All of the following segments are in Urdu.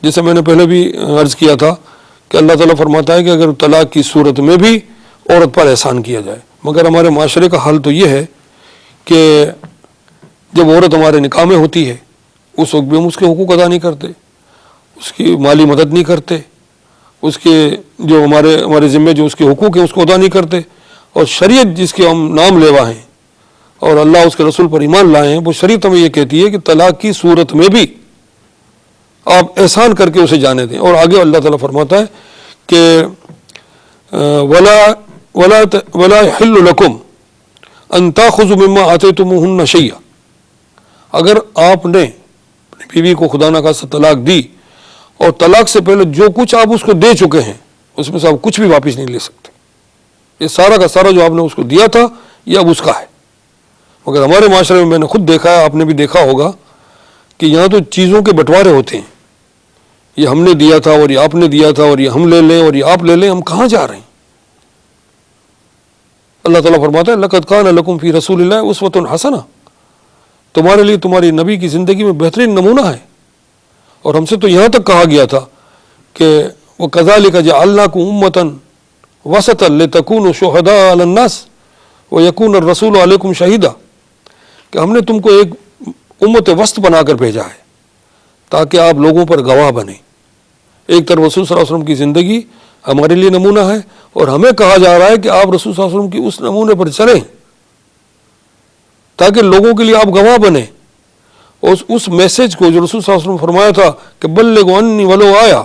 جیسے میں نے پہلے بھی عرض کیا تھا کہ اللہ تعالیٰ فرماتا ہے کہ اگر طلاق کی صورت میں بھی عورت پر احسان کیا جائے، مگر ہمارے معاشرے کا حال تو یہ ہے کہ جب عورت ہمارے نکاح میں ہوتی ہے اس وقت بھی ہم اس کے حقوق ادا نہیں کرتے، اس کی مالی مدد نہیں کرتے، اس کے جو ہمارے ذمے جو اس کے حقوق ہیں اس کو ادا نہیں کرتے، اور شریعت جس کے ہم نام لیوا ہیں اور اللہ اس کے رسول پر ایمان لائے ہیں، وہ شریعت ہمیں یہ کہتی ہے کہ طلاق کی صورت میں بھی آپ احسان کر کے اسے جانے دیں۔ اور آگے اللہ تعالیٰ فرماتا ہے کہ ولا يحل لكم ان تاخذوا مما آتيتموهن شيئا، اگر آپ نے اپنی بیوی کو خدا نخواستہ طلاق دی اور طلاق سے پہلے جو کچھ آپ اس کو دے چکے ہیں اس میں سے آپ کچھ بھی واپس نہیں لے سکتے، یہ سارا کا سارا جو آپ نے اس کو دیا تھا یہ اب اس کا ہے۔ مگر ہمارے معاشرے میں نے خود دیکھا ہے، آپ نے بھی دیکھا ہوگا کہ یہاں تو چیزوں کے بٹوارے ہوتے ہیں، یہ ہم نے دیا تھا اور یہ آپ نے دیا تھا اور یہ ہم لے لیں اور یہ آپ لے لیں، ہم کہاں جا رہے ہیں؟ اللہ تعالیٰ فرماتا ہے لقد کان لکم فی رسول اللہ اسوۃ حسنہ، تمہارے لیے تمہاری نبی کی زندگی میں بہترین نمونہ ہے۔ اور ہم سے تو یہاں تک کہا گیا تھا کہ وَكَذَلِكَ جَعَلْنَاكُمْ أُمَّةً وَسَطًا لِتَكُونُوا شُهَدَاءَ عَلَى النَّاسِ وَيَكُونَ الرَّسُولُ عَلَيْكُمْ شَهِيدًا، کہ ہم نے تم کو ایک امت وسط بنا کر بھیجا ہے تاکہ آپ لوگوں پر گواہ بنیں۔ ایک طرف رسول صلی اللہ علیہ وسلم کی زندگی ہمارے لیے نمونہ ہے اور ہمیں کہا جا رہا ہے کہ آپ رسول صلی اللہ علیہ وسلم کی اس نمونے پر چلیں تاکہ لوگوں کے لیے آپ گواہ بنیں۔ اور اس میسج کو جو رسول صلی اللہ علیہ وسلم فرمایا تھا کہ بلغوا عنی ولو آیا،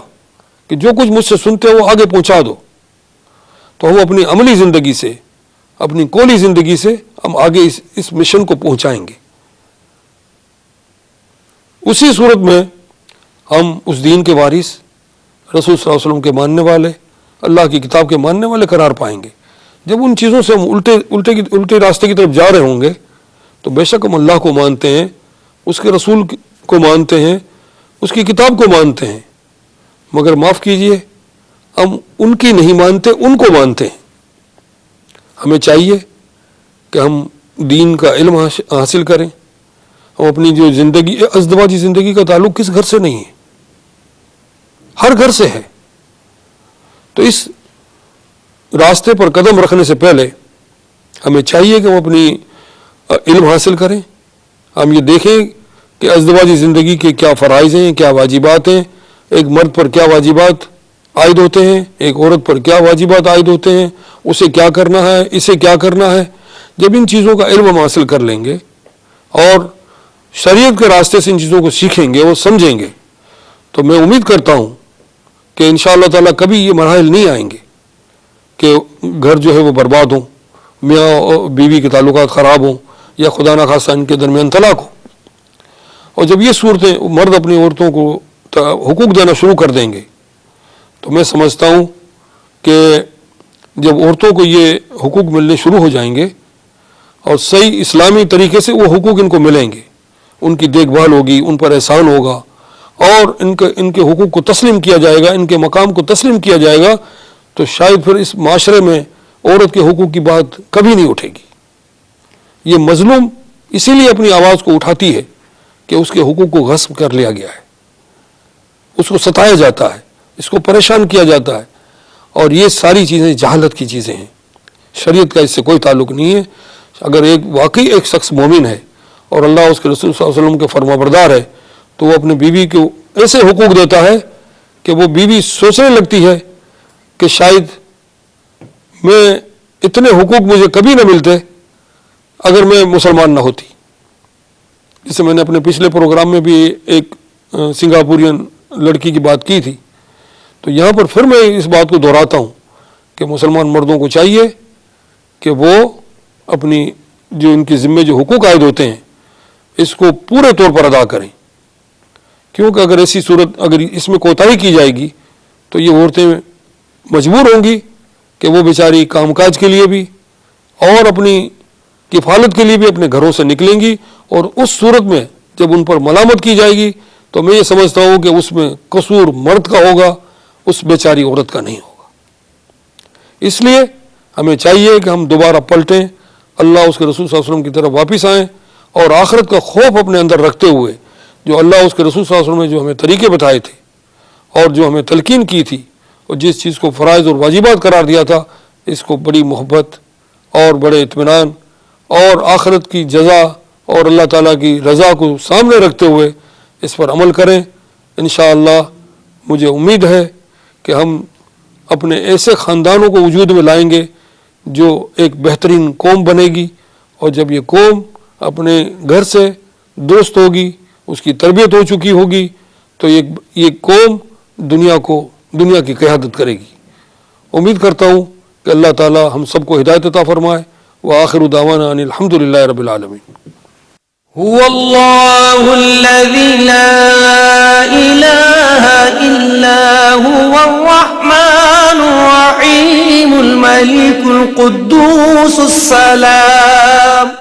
کہ جو کچھ مجھ سے سنتے ہو وہ آگے پہنچا دو، تو ہم اپنی عملی زندگی سے، اپنی قولی زندگی سے ہم آگے اس مشن کو پہنچائیں گے۔ اسی صورت میں ہم اس دین کے وارث، رسول صلی اللہ علیہ وسلم کے ماننے والے، اللہ کی کتاب کے ماننے والے قرار پائیں گے۔ جب ان چیزوں سے ہم الٹے راستے کی طرف جا رہے ہوں گے تو بے شک ہم اللہ کو مانتے ہیں، اس کے رسول کو مانتے ہیں، اس کی کتاب کو مانتے ہیں، مگر معاف کیجئے ہم ان کی نہیں مانتے، ان کو مانتے ہیں۔ ہمیں چاہیے کہ ہم دین کا علم حاصل کریں۔ ہم اپنی جو زندگی، ازدواجی زندگی کا تعلق کس گھر سے نہیں ہے، ہر گھر سے ہے۔ تو اس راستے پر قدم رکھنے سے پہلے ہمیں چاہیے کہ ہم اپنی علم حاصل کریں، ہم یہ دیکھیں کہ ازدواجی زندگی کے کیا فرائض ہیں، کیا واجبات ہیں، ایک مرد پر کیا واجبات عائد ہوتے ہیں، ایک عورت پر کیا واجبات عائد ہوتے ہیں، اسے کیا کرنا ہے، اسے کیا کرنا ہے۔ جب ان چیزوں کا علم ہم حاصل کر لیں گے اور شریعت کے راستے سے ان چیزوں کو سیکھیں گے اور سمجھیں گے تو میں امید کرتا ہوں کہ انشاءاللہ تعالیٰ کبھی یہ مراحل نہیں آئیں گے کہ گھر جو ہے وہ برباد ہوں، میاں اور بیوی کے تعلقات خراب ہوں یا خدا نخواستہ ان کے درمیان طلاق ہو۔ اور جب یہ صورتیں مرد اپنی عورتوں کو حقوق دینا شروع کر دیں گے تو میں سمجھتا ہوں کہ جب عورتوں کو یہ حقوق ملنے شروع ہو جائیں گے اور صحیح اسلامی طریقے سے وہ حقوق ان کو ملیں گے، ان کی دیکھ بھال ہوگی، ان پر احسان ہوگا اور ان کے حقوق کو تسلیم کیا جائے گا، ان کے مقام کو تسلیم کیا جائے گا، تو شاید پھر اس معاشرے میں عورت کے حقوق کی بات کبھی نہیں اٹھے گی۔ یہ مظلوم اسی لیے اپنی آواز کو اٹھاتی ہے کہ اس کے حقوق کو غصب کر لیا گیا ہے، اس کو ستایا جاتا ہے، اس کو پریشان کیا جاتا ہے، اور یہ ساری چیزیں جہالت کی چیزیں ہیں، شریعت کا اس سے کوئی تعلق نہیں ہے۔ اگر واقعی ایک شخص مومن ہے اور اللہ اس کے رسول صلی اللہ علیہ وسلم کے فرما بردار ہے تو وہ اپنی بیوی کو ایسے حقوق دیتا ہے کہ وہ بیوی سوچنے لگتی ہے کہ شاید میں اتنے حقوق مجھے کبھی نہ ملتے اگر میں مسلمان نہ ہوتی۔ جسے میں نے اپنے پچھلے پروگرام میں بھی ایک سنگاپورین لڑکی کی بات کی تھی، تو یہاں پر پھر میں اس بات کو دہراتا ہوں کہ مسلمان مردوں کو چاہیے کہ وہ اپنی جو ان کے ذمے جو حقوق عائد ہوتے ہیں اس کو پورے طور پر ادا کریں، کیونکہ اگر ایسی صورت اگر اس میں کوتاہی کی جائے گی تو یہ عورتیں مجبور ہوں گی کہ وہ بیچاری کام کاج کے لیے بھی اور اپنی کفالت کے لیے بھی اپنے گھروں سے نکلیں گی، اور اس صورت میں جب ان پر ملامت کی جائے گی تو میں یہ سمجھتا ہوں کہ اس میں قصور مرد کا ہوگا، اس بیچاری عورت کا نہیں ہوگا۔ اس لیے ہمیں چاہیے کہ ہم دوبارہ پلٹیں، اللہ اس کے رسول صلی اللہ علیہ وسلم کی طرف واپس آئیں اور آخرت کا خوف اپنے اندر رکھتے ہوئے جو اللہ اس کے رسول صلی اللہ علیہ وسلم نے جو ہمیں طریقے بتائے تھے اور جو ہمیں تلقین کی تھی اور جس چیز کو فرائض اور واجبات قرار دیا تھا اس کو بڑی محبت اور بڑے اطمینان اور آخرت کی جزا اور اللہ تعالیٰ کی رضا کو سامنے رکھتے ہوئے اس پر عمل کریں۔ انشاءاللہ مجھے امید ہے کہ ہم اپنے ایسے خاندانوں کو وجود میں لائیں گے جو ایک بہترین قوم بنے گی، اور جب یہ قوم اپنے گھر سے درست ہوگی، اس کی تربیت ہو چکی ہوگی، تو یہ قوم دنیا کی قیادت کرے گی۔ امید کرتا ہوں کہ اللہ تعالی ہم سب کو ہدایت عطا فرمائے۔ وآخر دعوانا ان الحمد للہ رب العالمین۔ هو الله الذي لا إله إلا هو الرحمن الرحيم الملك القدوس السلام